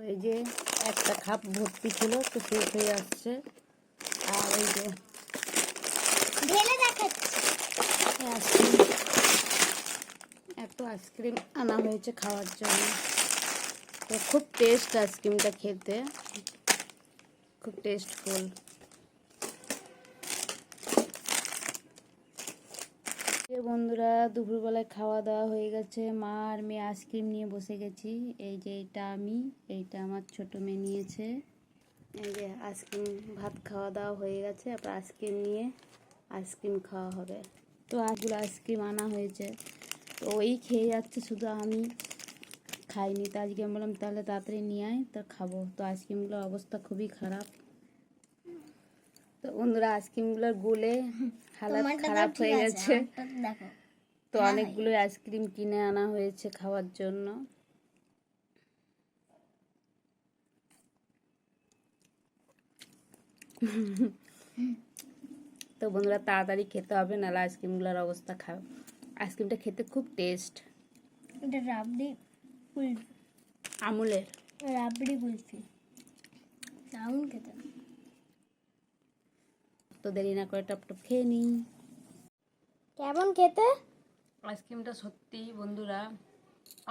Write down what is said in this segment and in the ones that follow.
এই যে একটা কাপ ভর্তি ছিল, তো শেষ হয়ে আসছে। আর এই যে ঢেলে দেখাচ্ছি আইসক্রিম, এত আইসক্রিম আনা হয়েছে খাওয়ার জন্য। তো খুব টেস্ট আইসক্রিমটা খেতে, খুব টেস্টফুল। বন্ধুরা, দুপুরবেলায় খাওয়া দাওয়া হয়ে গেছে। মা আর মেয়ে আইসক্রিম নিয়ে বসে গেছি। এই যে এইটা আমি, এইটা আমার ছোট মেয়ে নিয়েছে। এই যে আইসক্রিম, ভাত খাওয়া দাওয়া হয়ে গেছে, আবার আইসক্রিম নিয়ে আইসক্রিম খাওয়া হবে। তো আজগুলো আইসক্রিম আনা হয়েছে, তো ওই খেয়ে যাচ্ছে, শুধু আমি খাইনি। তো আজকে আমি বললাম তাহলে তাড়াতাড়ি নিয়ে আয়, তো খাবো। তো আইসক্রিমগুলোর অবস্থা খুবই খারাপ। তো বন্ধুরা, আইসক্রিমগুলোর গলে হালাত খারাপ হয়ে গেছে। তো অনেকগুলো আইসক্রিম কিনে আনা হয়েছে খাওয়ার জন্য। তো বন্ধুরা, তাড়াতাড়ি খেতে হবে, নাহলে আইসক্রিমগুলোর অবস্থা খারাপ। আইসক্রিমটা খেতে খুব টেস্ট। এটা রাবড়ি কুলফি, আমুলের রাবড়ি কুলফি, দারুণ খেতে। তো দেরি না করে টপ টপ খেয়ে নিই। কেমন খেতে? আইসক্রিমটা সত্যি বন্ধুরা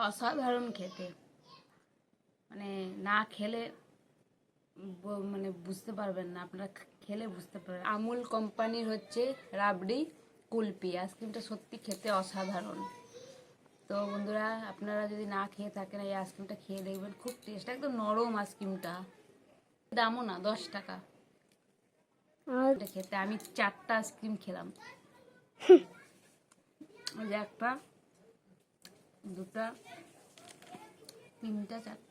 অসাধারণ খেতে। মানে না খেলে মানে বুঝতে পারবেন না, আপনারা খেলে বুঝতে পারবেন। আমুল কোম্পানির হচ্ছে রাবড়ি কুলফি আইসক্রিমটা সত্যি খেতে অসাধারণ। তো বন্ধুরা, আপনারা যদি না খেয়ে থাকেন, এই আইসক্রিমটা খেয়ে দেখবেন, খুব টেস্ট, একদম নরম আইসক্রিমটা। দামও না, 10 টাকা। এটা খেতে আমি 4টা আইসক্রিম খেলাম। ওই যে 1টা 2টা 3টা 4টা।